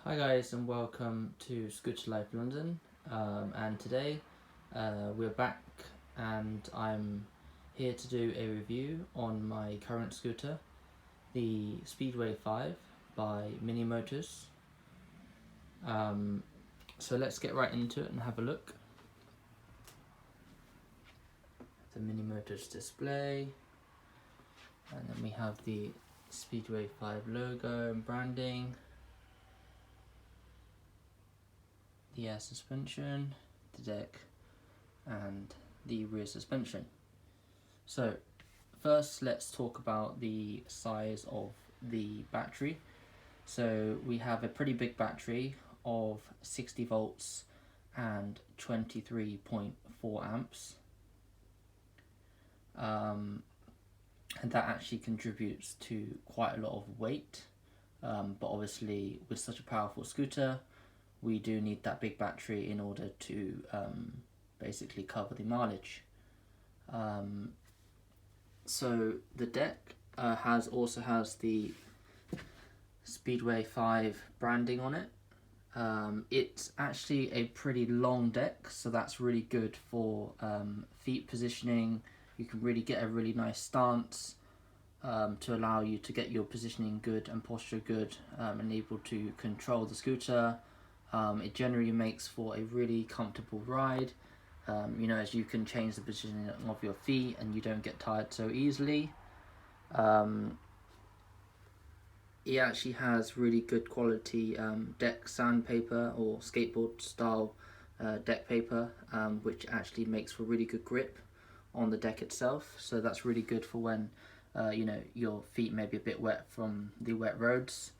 Hi guys and welcome to Scooter Life London, and today we're back and I'm here to do a review on my current scooter, the Speedway 5 by Minimotors. So let's get right into it and have a look. The Minimotors display, and then we have the Speedway 5 logo and branding, the air suspension, the deck, and the rear suspension. So first let's talk about the size of the battery. So we have a pretty big battery of 60 volts and 23.4 amps, and that actually contributes to quite a lot of weight, but obviously with such a powerful scooter we do need that big battery in order to basically cover the mileage. So the deck also has the Speedway 5 branding on it. It's actually a pretty long deck, so that's really good for feet positioning. You can really get a really nice stance to allow you to get your positioning good and posture good, and able to control the scooter. It generally makes for a really comfortable ride, as you can change the positioning of your feet and you don't get tired so easily. It actually has really good quality deck sandpaper or skateboard style deck paper, which actually makes for really good grip on the deck itself. So that's really good for when your feet may be a bit wet from the wet roads.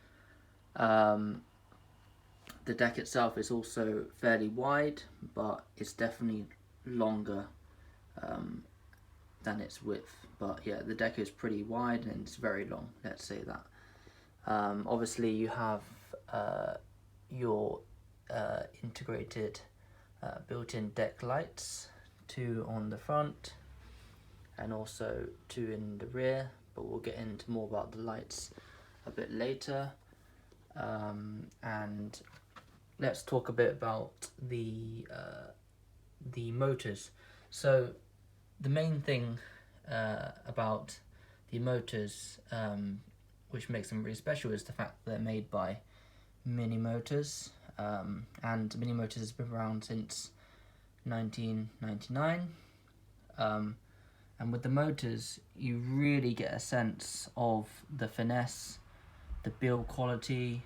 The deck itself is also fairly wide, but it's definitely longer than its width. But yeah, the deck is pretty wide and it's very long, let's say that. Obviously you have your integrated built-in deck lights, 2 on the front and also 2 in the rear, but we'll get into more about the lights a bit later. And let's talk a bit about the motors. So the main thing about the motors, which makes them really special, is the fact that they're made by Minimotors, and Minimotors has been around since 1999. And with the motors, you really get a sense of the finesse, the build quality.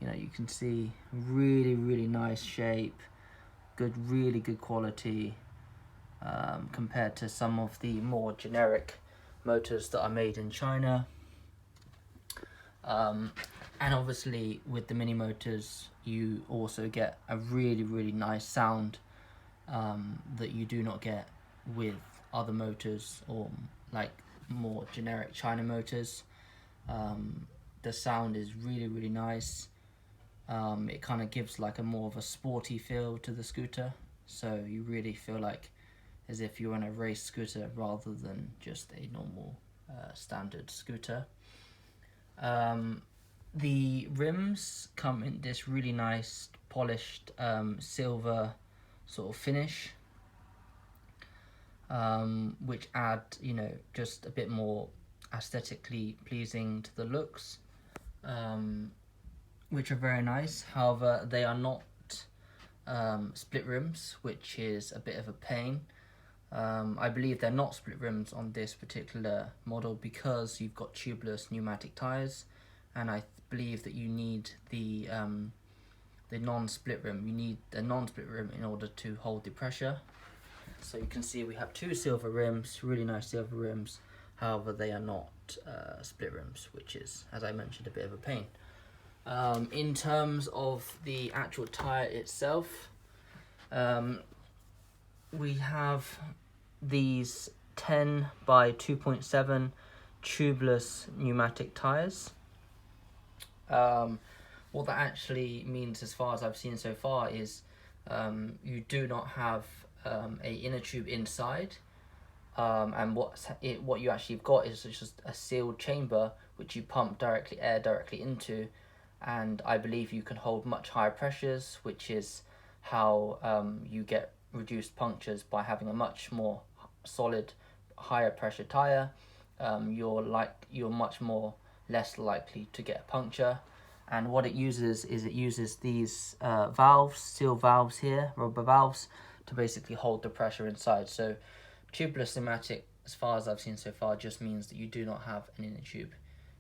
You can see really nice shape, really good quality, compared to some of the more generic motors that are made in China. And obviously with the Minimotors you also get a really nice sound that you do not get with other motors, or like more generic China motors. The sound is really nice. It kind of gives like a more of a sporty feel to the scooter, so you really feel like as if you're on a race scooter rather than just a normal standard scooter. The rims come in this really nice polished silver sort of finish, which add just a bit more aesthetically pleasing to the looks, which are very nice. However, they are not split rims, which is a bit of a pain. I believe they're not split rims on this particular model because you've got tubeless pneumatic tyres, and I believe that you need the non-split rim. You need a non-split rim in order to hold the pressure. So you can see we have 2 silver rims, really nice silver rims. However, they are not split rims, which is, as I mentioned, a bit of a pain. In terms of the actual tyre itself, we have these 10 by 2.7 tubeless pneumatic tyres. What that actually means, as far as I've seen so far, is you do not have a inner tube inside, and what you actually have got is just a sealed chamber which you pump air directly into, and I believe you can hold much higher pressures, which is how you get reduced punctures by having a much more solid, higher pressure tire. You're much more less likely to get a puncture. And what it uses is it uses these valves, steel valves here, rubber valves, to basically hold the pressure inside. So tubeless pneumatic, as far as I've seen so far, just means that you do not have an inner tube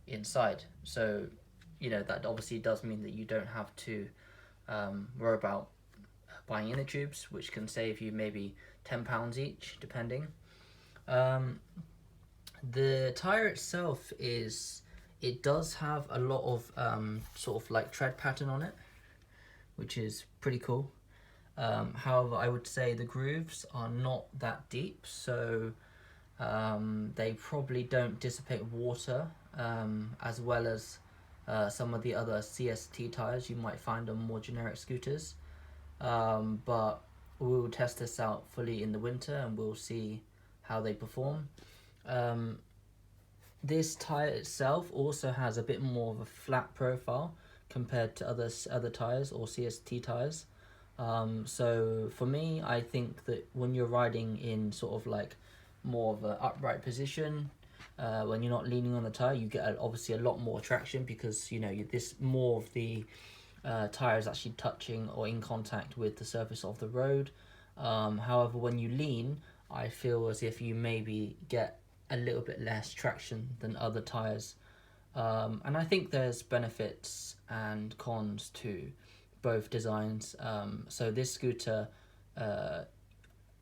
inside. So, you know, that obviously does mean that you don't have to worry about buying inner tubes, which can save you maybe £10 each, depending. The tire itself it does have a lot of sort of like tread pattern on it, which is pretty cool. However, I would say the grooves are not that deep, so they probably don't dissipate water as well as some of the other CST tires you might find on more generic scooters. But we'll test this out fully in the winter and we'll see how they perform. This tire itself also has a bit more of a flat profile compared to other tires or CST tires. So for me, I think that when you're riding in sort of like more of an upright position, when you're not leaning on the tire, you get obviously a lot more traction, because you know this more of the tire is actually touching or in contact with the surface of the road. However, when you lean, I feel as if you maybe get a little bit less traction than other tires. And I think there's benefits and cons to both designs. So this scooter,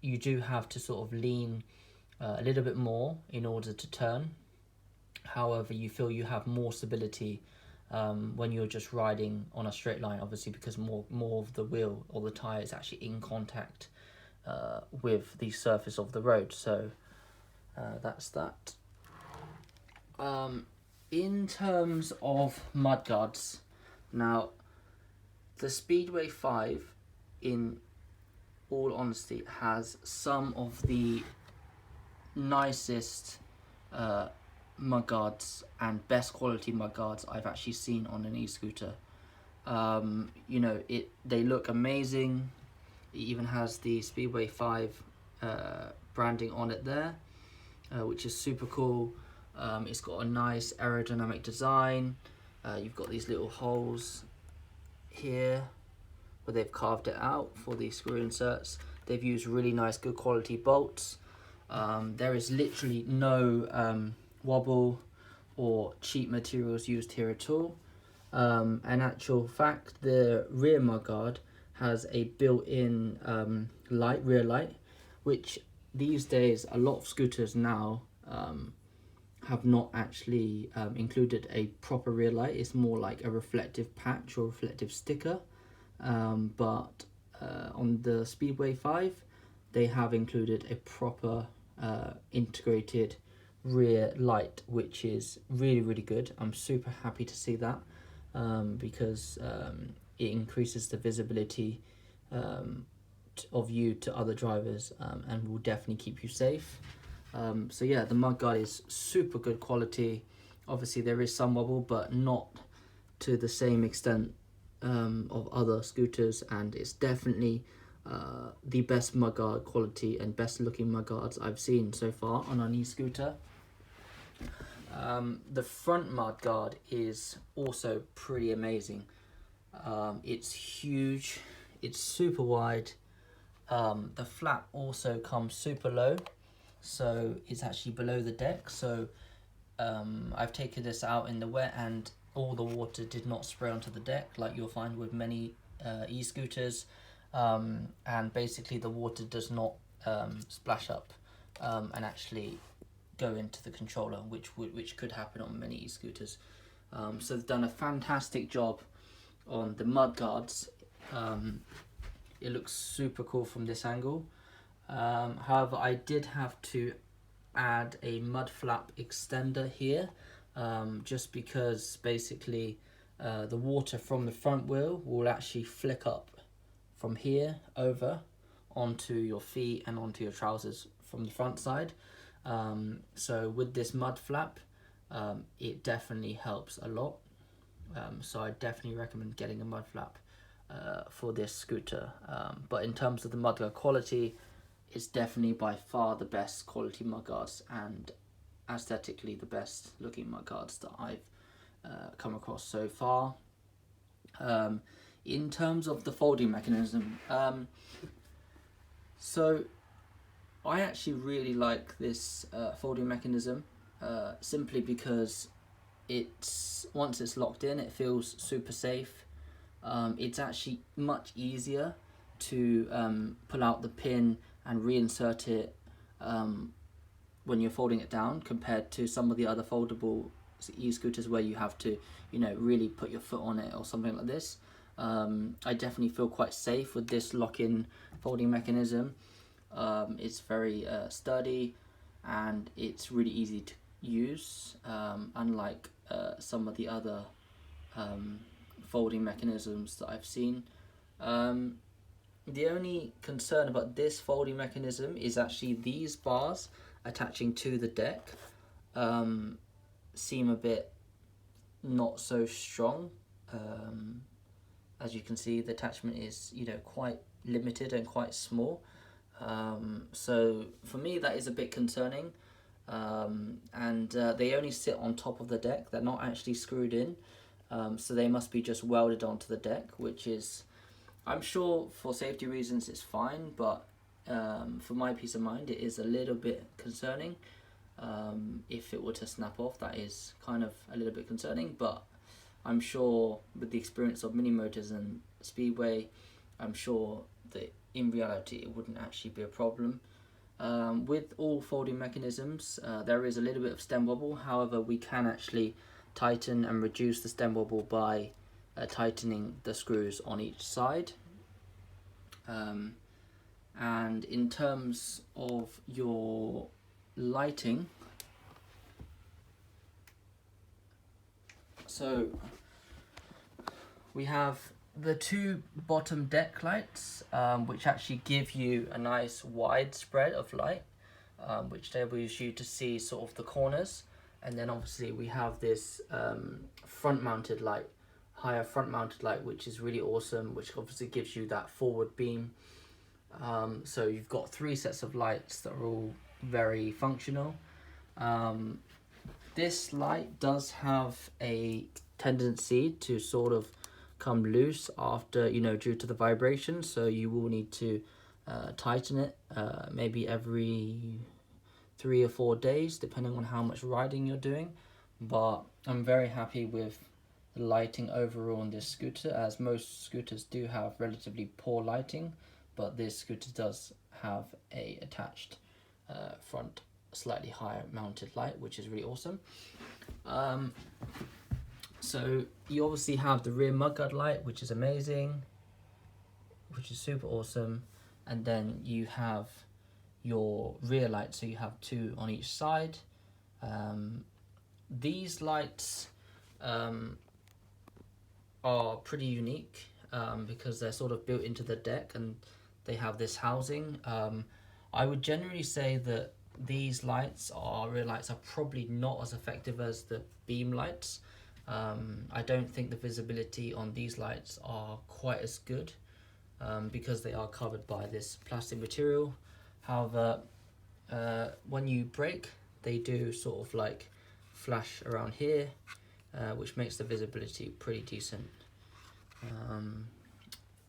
you do have to sort of lean a little bit more in order to turn. However, you feel you have more stability when you're just riding on a straight line, obviously, because more of the wheel or the tire is actually in contact with the surface of the road. So that's that. In terms of mudguards, now the Speedway 5, in all honesty, has some of the nicest mudguards and best quality mudguards I've actually seen on an e-scooter. You know, they look amazing. It even has the Speedway 5 branding on it there, which is super cool. It's got a nice aerodynamic design. You've got these little holes here where they've carved it out for the screw inserts. They've used really nice, good quality bolts. There is literally no wobble or cheap materials used here at all. In actual fact, the rear mudguard has a built-in rear light, which these days a lot of scooters now have not actually included a proper rear light. It's more like a reflective patch or reflective sticker. But on the Speedway 5, they have included a proper integrated rear light, which is really, really good. I'm super happy to see that because it increases the visibility of you to other drivers and will definitely keep you safe. So yeah, the mudguard is super good quality. Obviously there is some wobble, but not to the same extent of other scooters, and it's definitely the best mudguard quality and best looking mudguards I've seen so far on an e-scooter. The front mudguard is also pretty amazing. It's huge, it's super wide. The flap also comes super low, so it's actually below the deck. So I've taken this out in the wet and all the water did not spray onto the deck like you'll find with many e-scooters, and basically the water does not splash up and actually go into the controller, which could happen on many e-scooters. So they've done a fantastic job on the mudguards. It looks super cool from this angle. However, I did have to add a mud flap extender here, just because basically the water from the front wheel will actually flick up from here over onto your feet and onto your trousers from the front side. So with this mud flap, it definitely helps a lot. So I definitely recommend getting a mud flap for this scooter. But in terms of the mudguard quality, it's definitely by far the best quality mudguards and aesthetically the best looking mudguards that I've come across so far. In terms of the folding mechanism, so I actually really like this folding mechanism simply because once it's locked in, it feels super safe. It's actually much easier to pull out the pin and reinsert it when you're folding it down compared to some of the other foldable e-scooters where you have to, really put your foot on it or something like this. I definitely feel quite safe with this lock-in folding mechanism. It's very sturdy and it's really easy to use, unlike some of the other folding mechanisms that I've seen. The only concern about this folding mechanism is actually these bars attaching to the deck seem a bit not so strong. As you can see, the attachment is quite limited and quite small. So for me that is a bit concerning. And they only sit on top of the deck, they're not actually screwed in. So they must be just welded onto the deck, which is, I'm sure for safety reasons it's fine, but for my peace of mind it is a little bit concerning. If it were to snap off, that is kind of a little bit concerning, but I'm sure with the experience of Minimotors and Speedway, I'm sure that in reality it wouldn't actually be a problem. With all folding mechanisms, there is a little bit of stem wobble. However, we can actually tighten and reduce the stem wobble by tightening the screws on each side. And in terms of your lighting, so we have the two bottom deck lights, which actually give you a nice wide spread of light, which enables you to see sort of the corners. And then obviously we have this front mounted light, higher front mounted light, which is really awesome, which obviously gives you that forward beam. So you've got three sets of lights that are all very functional. This light does have a tendency to sort of come loose after, due to the vibration, so you will need to tighten it maybe every 3 or 4 days, depending on how much riding you're doing. But I'm very happy with the lighting overall on this scooter, as most scooters do have relatively poor lighting, but this scooter does have a attached front slightly higher mounted light, which is really awesome. So you obviously have the rear mudguard light, which is amazing, which is super awesome. And then you have your rear light, so you have two on each side. These lights are pretty unique because they're sort of built into the deck and they have this housing. I would generally say that these rear lights are probably not as effective as the beam lights. I don't think the visibility on these lights are quite as good because they are covered by this plastic material. However, when you brake, they do sort of like flash around here, which makes the visibility pretty decent.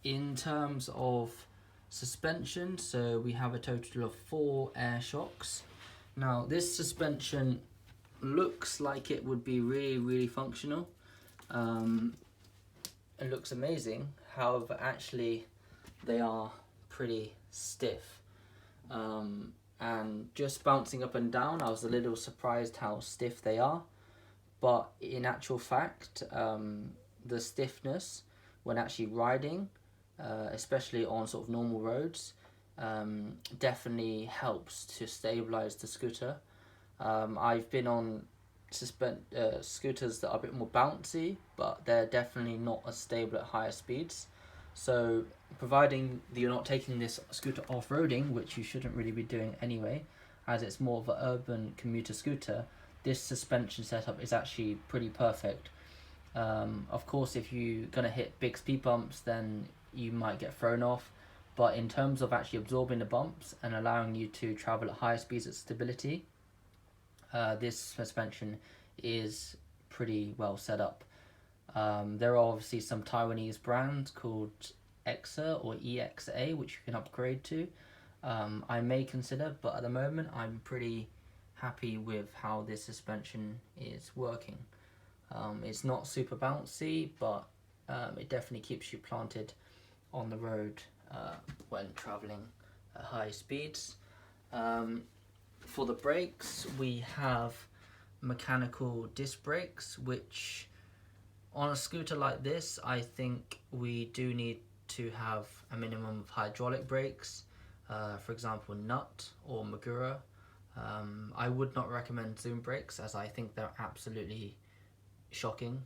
In terms of suspension, so we have a total of 4 air shocks. Now this suspension looks like it would be really functional. It looks amazing, however actually they are pretty stiff, and just bouncing up and down I was a little surprised how stiff they are, but in actual fact the stiffness when actually riding, especially on sort of normal roads, definitely helps to stabilize the scooter. I've been on scooters that are a bit more bouncy, but they're definitely not as stable at higher speeds. So providing that you're not taking this scooter off-roading, which you shouldn't really be doing anyway, as it's more of an urban commuter scooter, this suspension setup is actually pretty perfect. Of course, if you're going to hit big speed bumps, then you might get thrown off. But in terms of actually absorbing the bumps and allowing you to travel at higher speeds at stability, this suspension is pretty well set up. There are obviously some Taiwanese brands called EXA or EXA, which you can upgrade to. I may consider, but at the moment I'm pretty happy with how this suspension is working. It's not super bouncy, but it definitely keeps you planted on the road when traveling at high speeds. For the brakes, we have mechanical disc brakes, which on a scooter like this, I think we do need to have a minimum of hydraulic brakes, for example Nut or Magura. I would not recommend Zoom brakes, as I think they're absolutely shocking,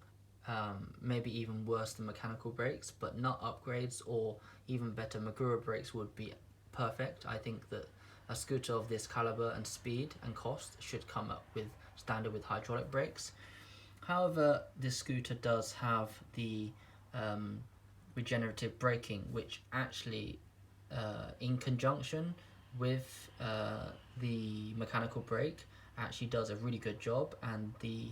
maybe even worse than mechanical brakes, but Nut upgrades or even better Magura brakes would be perfect. I think that a scooter of this caliber and speed and cost should come up with standard with hydraulic brakes. However, this scooter does have the regenerative braking, which actually in conjunction with the mechanical brake actually does a really good job, and the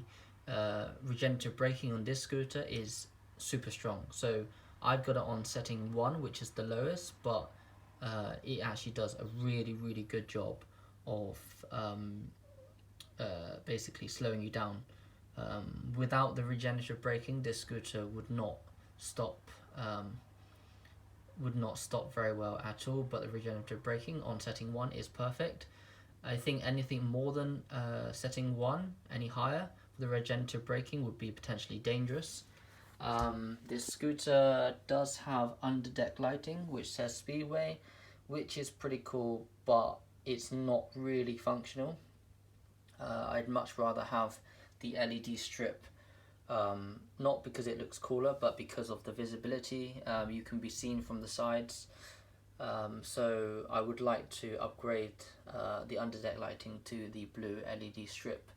regenerative braking on this scooter is super strong. So I've got it on setting 1, which is the lowest, but it actually does a really good job of basically slowing you down. Without the regenerative braking, this scooter would not stop very well at all, but the regenerative braking on setting 1 is perfect. I think anything more than setting 1, any higher, the regenerative braking would be potentially dangerous. This scooter does have underdeck lighting, which says Speedway, which is pretty cool, but it's not really functional. I'd much rather have the LED strip, not because it looks cooler, but because of the visibility. You can be seen from the sides, so I would like to upgrade the underdeck lighting to the blue LED strip.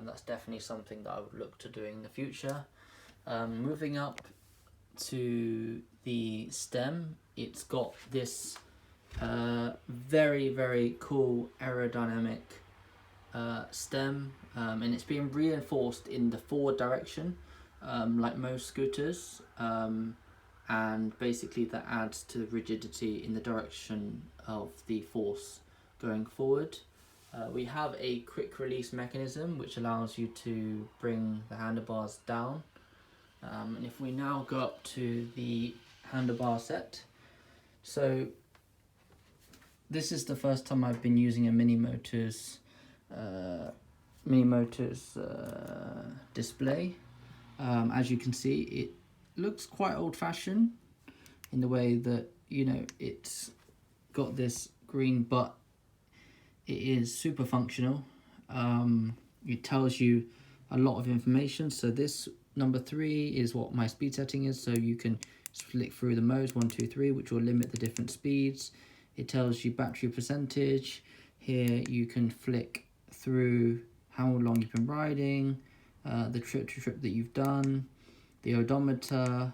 That's definitely something that I would look to doing in the future. Moving up to the stem, it's got this very cool aerodynamic stem, and it's being reinforced in the forward direction, like most scooters, and basically that adds to the rigidity in the direction of the force going forward. We have a quick release mechanism which allows you to bring the handlebars down, and if we now go up to the handlebar set, so this is the first time I've been using a Minimotors display. As you can see, it looks quite old-fashioned in the way that, you know, it's got this green, but it is super functional. It tells you a lot of information. So this number 3 is what my speed setting is, so you can flick through the modes 1, 2, 3, which will limit the different speeds. It tells you battery percentage. Here you can flick through how long you've been riding, the trip that you've done, the odometer,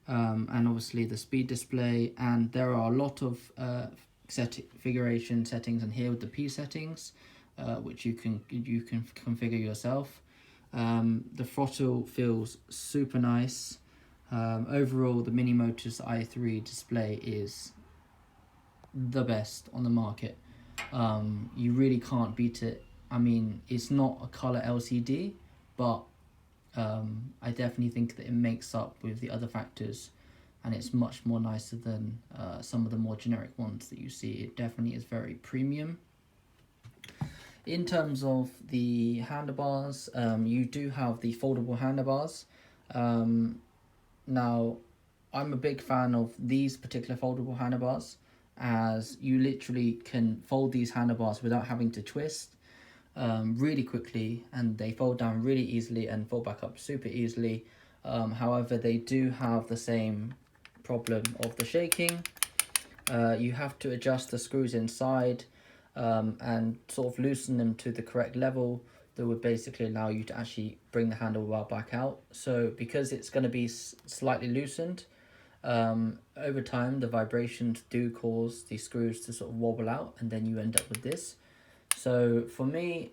and obviously the speed display. And there are a lot of configuration settings in here with the P settings, which you can configure yourself. The throttle feels super nice. Overall, the Minimotors i3 display is the best on the market. You really can't beat it. I mean, it's not a color LCD, but I definitely think that it makes up with the other factors, and it's much more nicer than some of the more generic ones that you see. It definitely is very premium. In terms of the handlebars, you do have the foldable handlebars. Now, I'm a big fan of these particular foldable handlebars, as you literally can fold these handlebars without having to twist really quickly, and they fold down really easily and fold back up super easily. However, they do have the same problem of the shaking. You have to adjust the screws inside and sort of loosen them to the correct level that would basically allow you to actually bring the handlebar back out. So because it's going to be slightly loosened, over time the vibrations do cause the screws to sort of wobble out, and then you end up with this. So for me,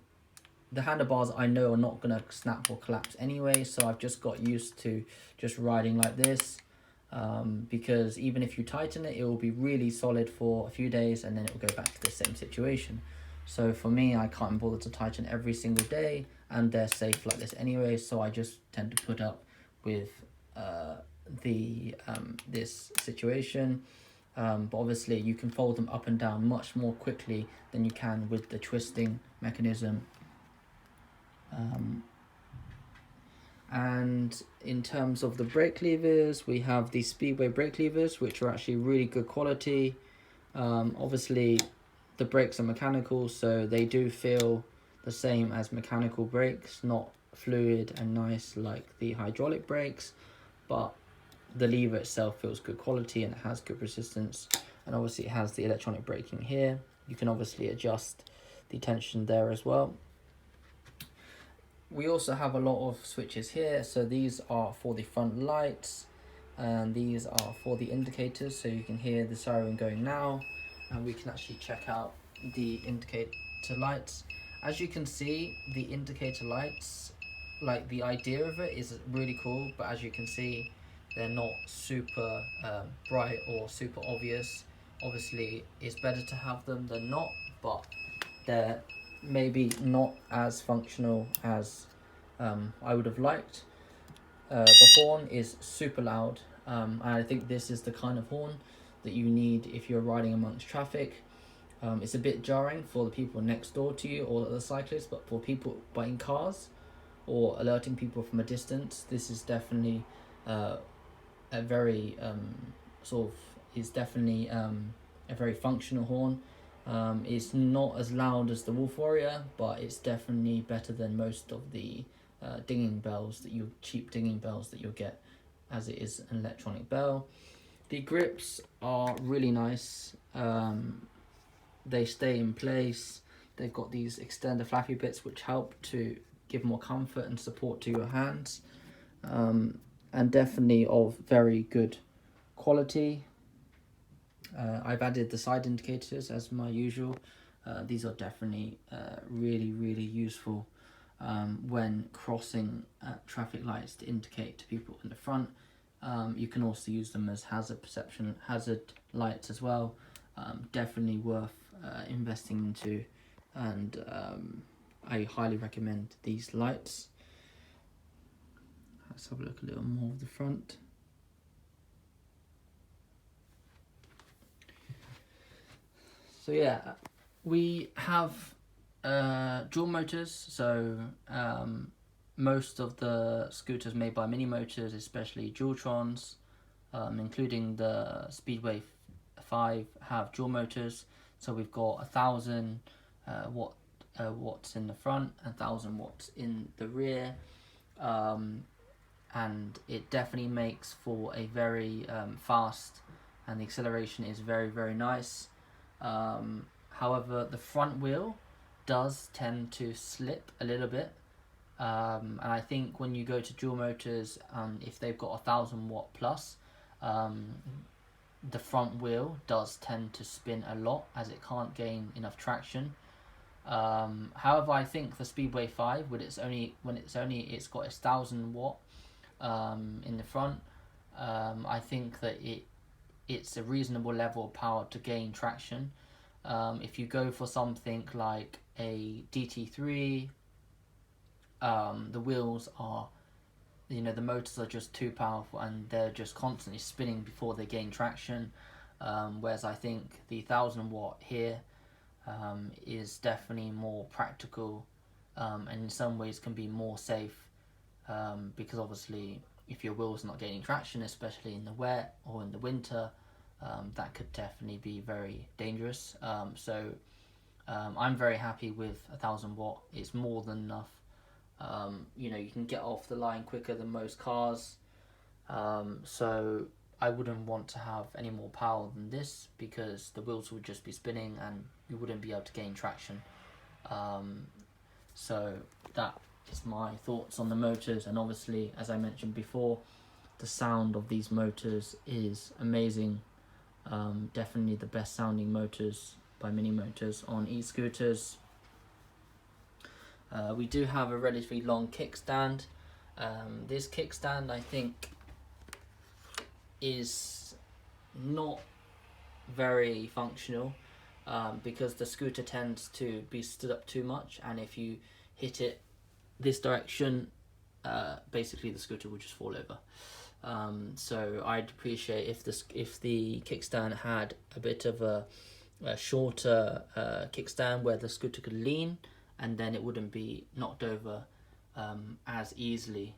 the handlebars I know are not going to snap or collapse anyway, so I've just got used to just riding like this, because even if you tighten it, it will be really solid for a few days and then it will go back to the same situation. So for me, I can't bother to tighten every single day, and they're safe like this anyway, so I just tend to put up with this situation. But obviously you can fold them up and down much more quickly than you can with the twisting mechanism. And in terms of the brake levers, we have the Speedway brake levers, which are actually really good quality. Obviously the brakes are mechanical, so they do feel the same as mechanical brakes, not fluid and nice like the hydraulic brakes, but the lever itself feels good quality and it has good resistance. And obviously it has the electronic braking here. You can obviously adjust the tension there as well. We also have a lot of switches here, so these are for the front lights and these are for the indicators, so you can hear the siren going now, and we can actually check out the indicator lights. As you can see, the indicator lights, like the idea of it is really cool, but as you can see, they're not super bright or super obvious. Obviously it's better to have them than not, but they're maybe not as functional as I would have liked. The horn is super loud, and I think this is the kind of horn that you need if you're riding amongst traffic. It's a bit jarring for the people next door to you or the cyclists, but for people buying cars or alerting people from a distance, this is definitely a very a very functional horn. It's not as loud as the Wolf Warrior, but it's definitely better than most of the cheap dinging bells that you'll get, as it is an electronic bell. The grips are really nice. They stay in place. They've got these extender flappy bits which help to give more comfort and support to your hands, and definitely of very good quality. I've added the side indicators as my usual. These are definitely really useful when crossing traffic lights to indicate to people in the front. You can also use them as hazard lights as well. Definitely worth investing into, and I highly recommend these lights. Let's have a look a little more of the front. So yeah, we have dual motors, so most of the scooters made by Minimotors, especially Dualtrons, including the Speedway 5, have dual motors. So we've got 1,000 watts in the front, 1,000 watts in the rear, and it definitely makes for a very fast, and the acceleration is very nice. However, the front wheel does tend to slip a little bit, and I think when you go to dual motors, if they've got 1,000 watt plus, the front wheel does tend to spin a lot as it can't gain enough traction. However, I think the Speedway 5, it's got 1,000 watt in the front, I think that it's a reasonable level of power to gain traction. If you go for something like a DT3, the wheels are, the motors are just too powerful and they're just constantly spinning before they gain traction. Whereas I think the 1,000 watt here is definitely more practical, and in some ways can be more safe, because obviously if your wheel's not gaining traction, especially in the wet or in the winter, that could definitely be very dangerous. So I'm very happy with 1,000 watt. It's more than enough. You can get off the line quicker than most cars. So I wouldn't want to have any more power than this, because the wheels would just be spinning and you wouldn't be able to gain traction. So that is my thoughts on the motors, and obviously, as I mentioned before, the sound of these motors is amazing. Definitely the best sounding motors by Minimotors on e-scooters. We do have a relatively long kickstand. This kickstand, I think, is not very functional, because the scooter tends to be stood up too much, and if you hit it this direction, basically the scooter will just fall over. So I'd appreciate if the kickstand had a bit of a shorter kickstand where the scooter could lean, and then it wouldn't be knocked over as easily.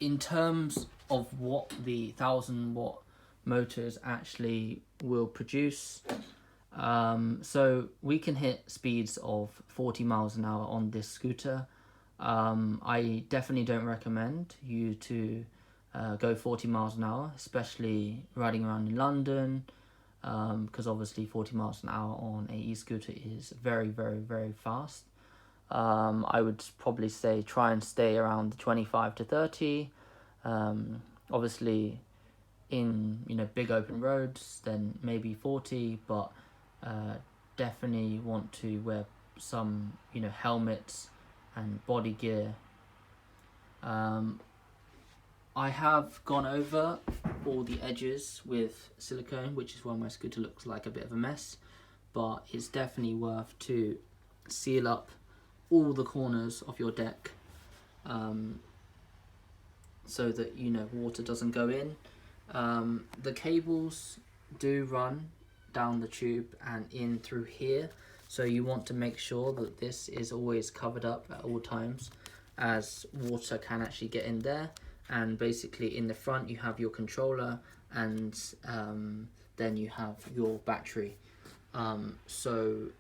In terms of what the 1000-watt motors actually will produce, so we can hit speeds of 40 miles an hour on this scooter. I definitely don't recommend you to go 40 miles an hour, especially riding around in London, because obviously 40 miles an hour on a e-scooter is very, very, very fast. I would probably say try and stay around the 25 to 30. Obviously, in big open roads, then maybe 40, but definitely want to wear some helmets and body gear. I have gone over all the edges with silicone, which is why my scooter looks like a bit of a mess, but it's definitely worth to seal up all the corners of your deck, so that water doesn't go in. The cables do run down the tube and in through here, so you want to make sure that this is always covered up at all times, as water can actually get in there. And basically in the front you have your controller, and then you have your battery, so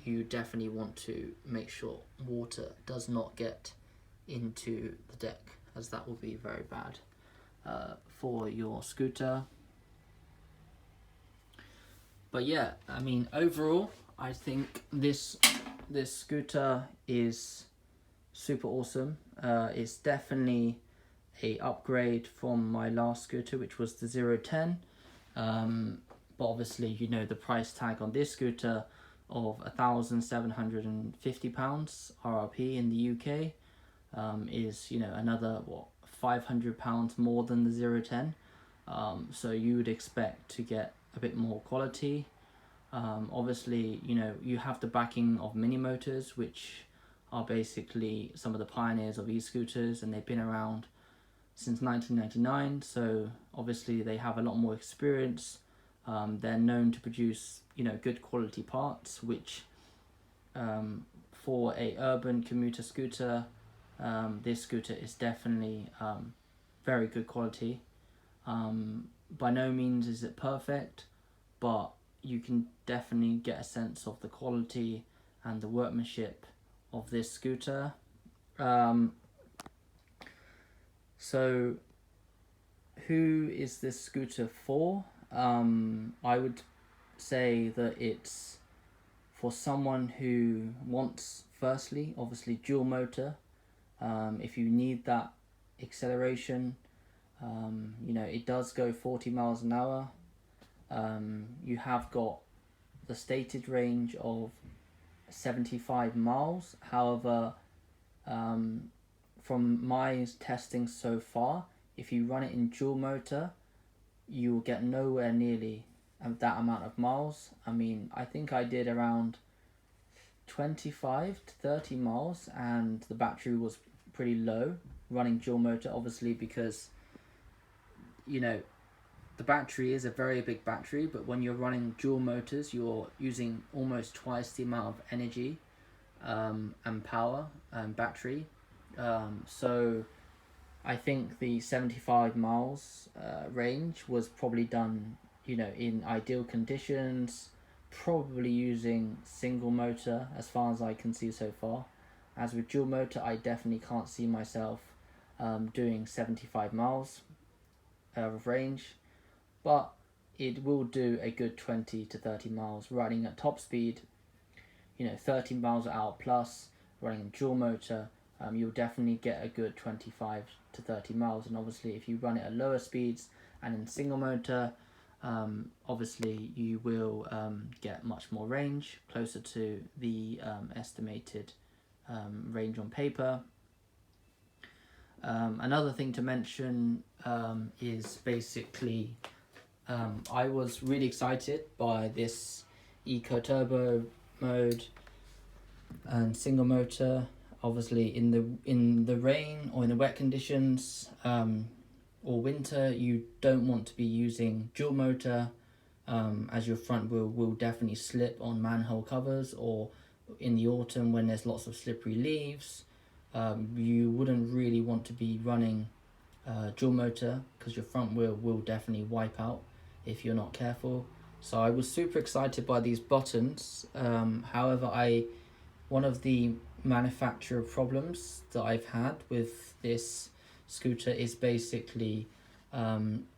you definitely want to make sure water does not get into the deck, as that will be very bad for your scooter. But yeah, I mean, overall, I think this scooter is super awesome. It's definitely a upgrade from my last scooter, which was the 010. But obviously, the price tag on this scooter of £1,750 RRP in the UK is another £500 more than the 010. So you would expect to get a bit more quality. Obviously, you have the backing of Minimotors, which are basically some of the pioneers of e-scooters, and they've been around since 1999, so obviously they have a lot more experience. They're known to produce good quality parts, which for a urban commuter scooter, this scooter is definitely very good quality. By no means is it perfect, but you can definitely get a sense of the quality and the workmanship of this scooter. So who is this scooter for? I would say that it's for someone who wants, firstly, obviously dual motor. If you need that acceleration, it does go 40 miles an hour. You have got the stated range of 75 miles. However, from my testing so far, if you run it in dual motor, you will get nowhere nearly that amount of miles. I mean, I think I did around 25 to 30 miles, and the battery was pretty low running dual motor, obviously because the battery is a very big battery, but when you're running dual motors, you're using almost twice the amount of energy and power and battery. So I think the 75 miles range was probably done, in ideal conditions, probably using single motor as far as I can see so far. As with dual motor, I definitely can't see myself doing 75 miles of range. But it will do a good 20 to 30 miles riding at top speed. 30 miles an hour plus, running in dual motor, you'll definitely get a good 25 to 30 miles. And obviously if you run it at lower speeds and in single motor, obviously you will get much more range, closer to the estimated range on paper. Another thing to mention is basically I was really excited by this Eco Turbo mode and single motor. Obviously in the rain or in the wet conditions or winter, you don't want to be using dual motor, as your front wheel will definitely slip on manhole covers, or in the autumn when there's lots of slippery leaves. You wouldn't really want to be running dual motor because your front wheel will definitely wipe out if you're not careful. So I was super excited by these buttons. However, one of the manufacturer problems that I've had with this scooter is basically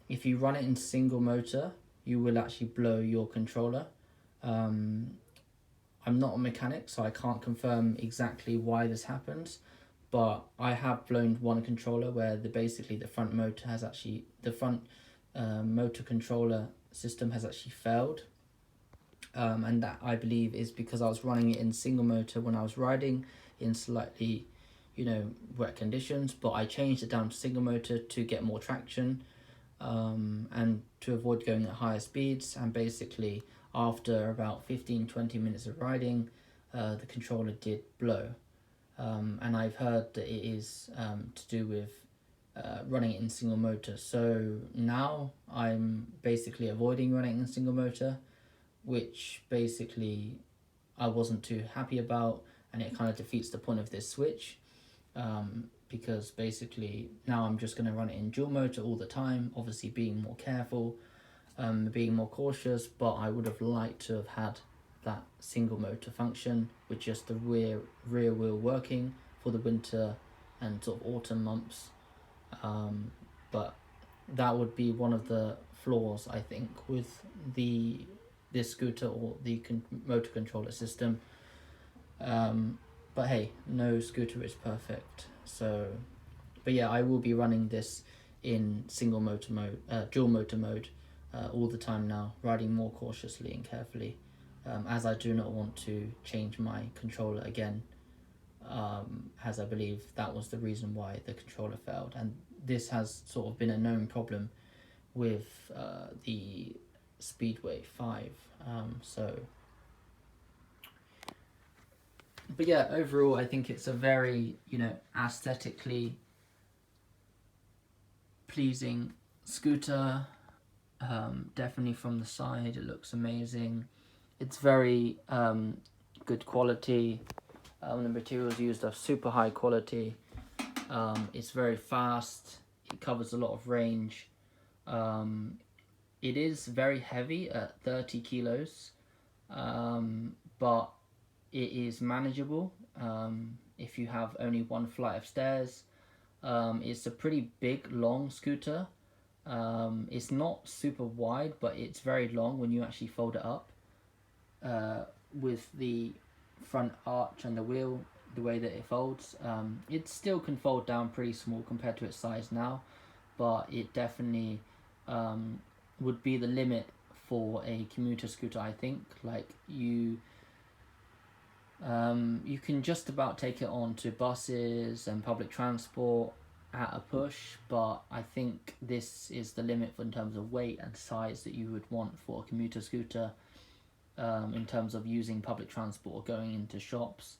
if you run it in single motor, you will actually blow your controller. I'm not a mechanic, so I can't confirm exactly why this happens, but I have blown one controller where the front motor controller system has actually failed, and that I believe is because I was running it in single motor when I was riding in slightly wet conditions, but I changed it down to single motor to get more traction and to avoid going at higher speeds. And basically after about 15-20 minutes of riding, the controller did blow, and I've heard that it is to do with running it in single motor. So now I'm basically avoiding running in single motor, which basically I wasn't too happy about, and it kind of defeats the point of this switch, because basically now I'm just going to run it in dual motor all the time, obviously being more careful, being more cautious. But I would have liked to have had that single motor function with just the rear wheel working for the winter and sort of autumn months. But that would be one of the flaws, I think, with this scooter or the motor controller system. But hey, no scooter is perfect. So, but yeah, I will be running this in single motor mode, dual motor mode, all the time now, riding more cautiously and carefully, as I do not want to change my controller again, as I believe that was the reason why the controller failed. And this has sort of been a known problem with the Speedway 5. But yeah, overall I think it's a very aesthetically pleasing scooter. Definitely from the side it looks amazing. It's very good quality. The materials used are super high quality. It's very fast. It covers a lot of range. It is very heavy at 30 kilos, but it is manageable if you have only one flight of stairs. It's a pretty big, long scooter. It's not super wide, but it's very long when you actually fold it up, with the front arch and the wheel, the way that it folds. It still can fold down pretty small compared to its size now, but it definitely would be the limit for a commuter scooter, I think. Like you can just about take it on to buses and public transport at a push, but I think this is the limit in terms of weight and size that you would want for a commuter scooter, in terms of using public transport or going into shops.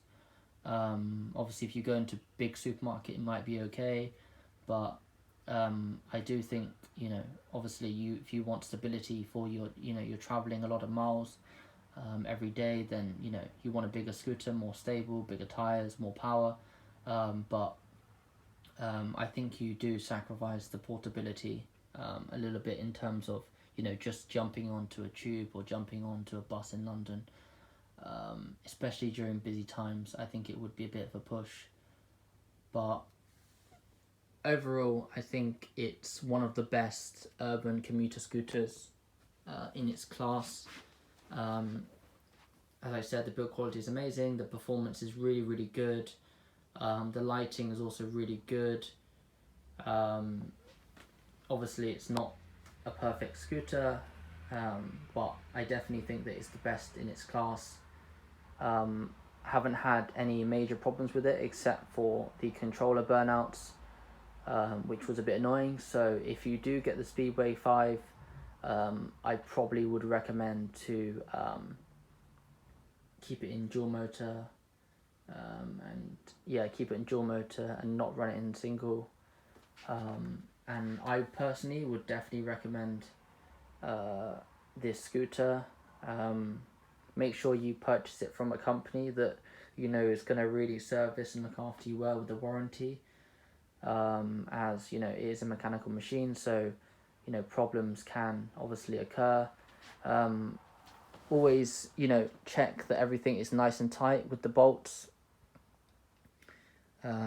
Obviously if you go into big supermarket it might be okay, but I do think obviously if you want stability for your you're traveling a lot of miles every day, then you want a bigger scooter, more stable, bigger tires, more power, but I think you do sacrifice the portability a little bit in terms of just jumping onto a tube or jumping onto a bus in London, especially during busy times. I think it would be a bit of a push, but overall I think it's one of the best urban commuter scooters in its class. As I said, the build quality is amazing, the performance is really, really good, the lighting is also really good. Obviously it's not a perfect scooter, but I definitely think that it's the best in its class. Haven't had any major problems with it except for the controller burnouts, which was a bit annoying. So if you do get the Speedway 5, I probably would recommend to keep it in dual motor, and yeah, keep it in dual motor and not run it in single. And I personally would definitely recommend this scooter. Make sure you purchase it from a company that you know is going to really service and look after you well with the warranty, as you know, it is a mechanical machine, so you know, problems can obviously occur. Always, you know, check that everything is nice and tight with the bolts.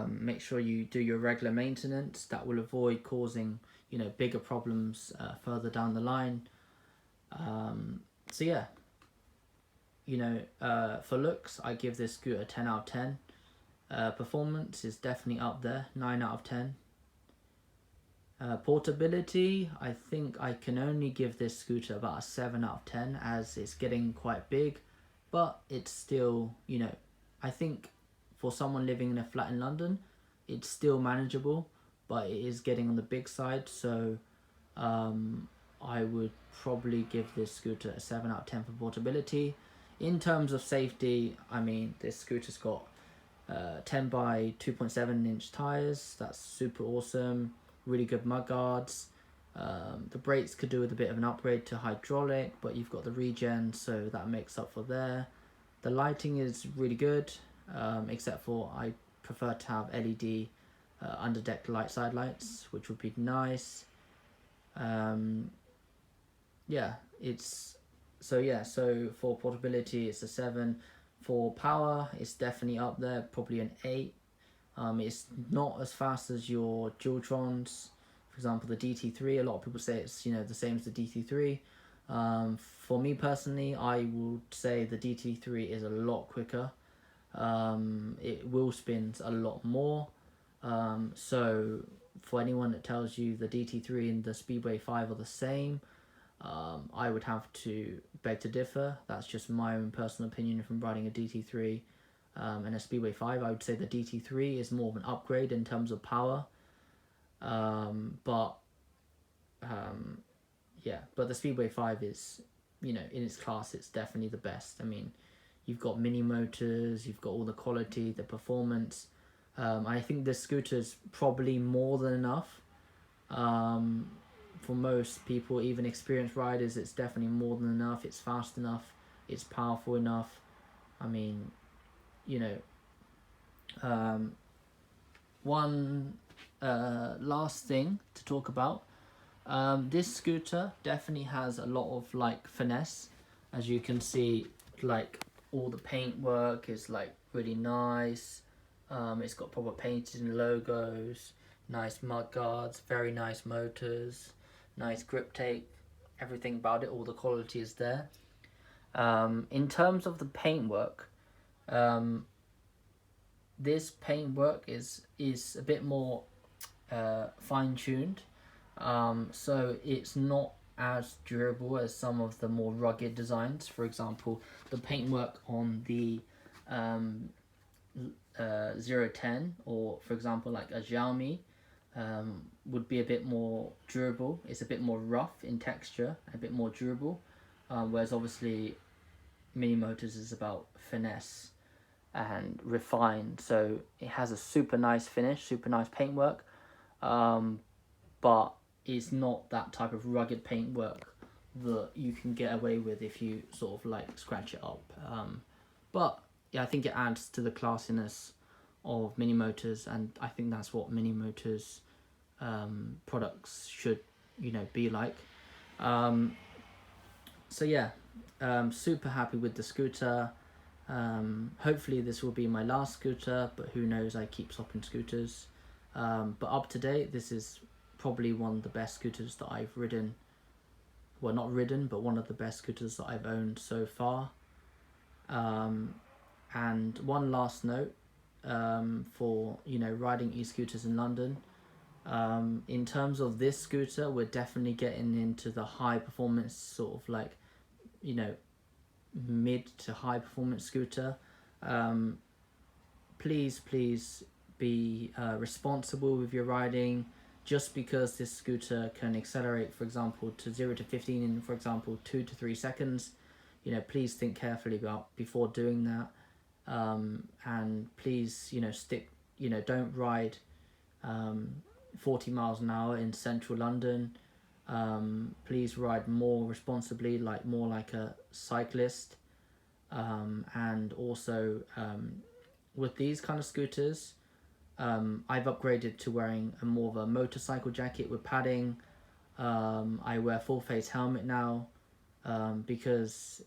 Make sure you do your regular maintenance. That will avoid causing, you know, bigger problems further down the line. So yeah, you know, for looks, I give this scooter 10 out of 10. Performance is definitely up there, 9 out of 10. Portability, I think I can only give this scooter about a 7 out of 10, as it's getting quite big, but it's still, you know, I think for someone living in a flat in London, it's still manageable, but it is getting on the big side, so I would probably give this scooter a 7 out of 10 for portability. In terms of safety, I mean, this scooter's got 10 by 2.7 inch tyres, that's super awesome. Really good mudguards. The brakes could do with a bit of an upgrade to hydraulic, but you've got the regen, so that makes up for there. The lighting is really good, except for I prefer to have LED underdeck light side lights, which would be nice. Yeah, it's so for portability it's a 7. For power, it's definitely up there, probably an 8. It's not as fast as your Dualtrons, for example the DT3. A lot of people say it's, you know, the same as the DT3. For me personally, I would say the DT3 is a lot quicker. It wheel spins a lot more. So for anyone that tells you the DT3 and the Speedway 5 are the same, I would have to beg to differ. That's just my own personal opinion from riding a DT3 and a Speedway 5. I would say the DT3 is more of an upgrade in terms of power, but the Speedway 5 is, you know, in its class, it's definitely the best. I mean, you've got Minimotors, you've got all the quality, the performance. I think this scooter is probably more than enough. For most people, even experienced riders, it's definitely more than enough. It's fast enough, it's powerful enough. I mean, you know, one last thing to talk about. This scooter definitely has a lot of like finesse. As you can see, like all the paintwork is like really nice. It's got proper painted logos, nice mudguards, very nice motors, nice grip tape. Everything about it, all the quality is there. In terms of the paintwork, this paintwork is a bit more fine-tuned, so it's not as durable as some of the more rugged designs. For example, the paintwork on the 010, or for example like a Xiaomi, would be a bit more durable. It's a bit more rough in texture, a bit more durable, whereas obviously Minimotors is about finesse and refined, so it has a super nice finish, super nice paintwork, but it's not that type of rugged paintwork that you can get away with if you sort of like scratch it up. But yeah, I think it adds to the classiness of Minimotors, and I think that's what Minimotors products should, you know, be like. So yeah, super happy with the scooter. Hopefully this will be my last scooter, but who knows, I keep swapping scooters. But up to date, this is probably one of the best scooters that I've ridden well, not ridden, but one of the best scooters that I've owned so far. And one last note, for, you know, riding e-scooters in London. In terms of this scooter, we're definitely getting into the high performance, sort of like, you know, mid to high performance scooter. Please be responsible with your riding. Just because this scooter can accelerate, for example, to 0 to 15 in, for example, 2 to 3 seconds, you know, please think carefully about before doing that. And please, you know, don't ride 40 miles an hour in central London. Please ride more responsibly, more like a cyclist. And also, with these kind of scooters, I've upgraded to wearing more of a motorcycle jacket with padding. I wear full face helmet now, because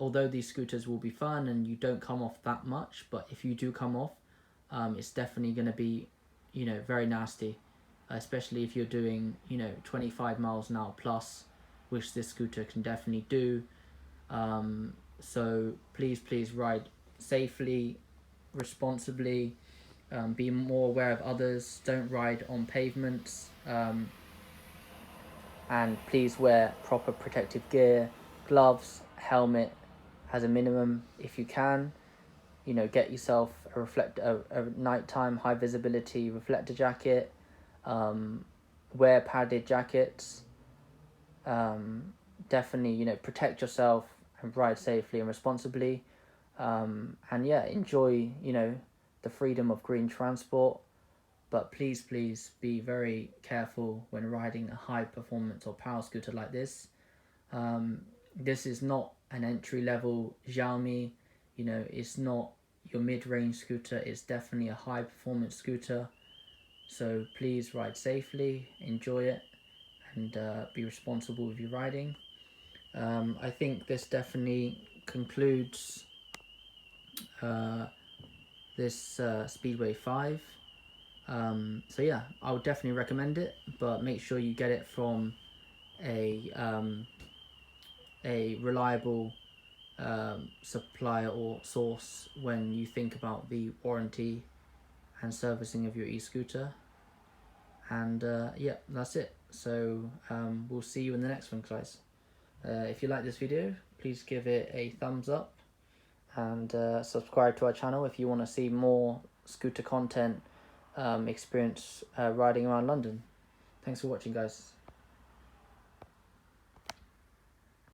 although these scooters will be fun and you don't come off that much, but if you do come off, it's definitely going to be, you know, very nasty, especially if you're doing, you know, 25 miles an hour plus, which this scooter can definitely do. So please ride safely, responsibly. Be more aware of others. Don't ride on pavements. And please wear proper protective gear, gloves, helmet as a minimum if you can. You know, get yourself a nighttime high visibility reflector jacket. Wear padded jackets. Definitely, you know, protect yourself and ride safely and responsibly. And yeah, enjoy, you know, the freedom of green transport, but please be very careful when riding a high performance or power scooter like this. This is not an entry level Xiaomi, you know, it's not your mid-range scooter, it's definitely a high performance scooter. So please ride safely, enjoy it, and be responsible with your riding. I think this definitely concludes this Speedway 5. So yeah, I would definitely recommend it, but make sure you get it from a reliable supplier or source when you think about the warranty and servicing of your e-scooter. And yeah, that's it. So we'll see you in the next one, guys. If you like this video, please give it a thumbs up and subscribe to our channel if you want to see more scooter content, experience riding around London. Thanks for watching, guys.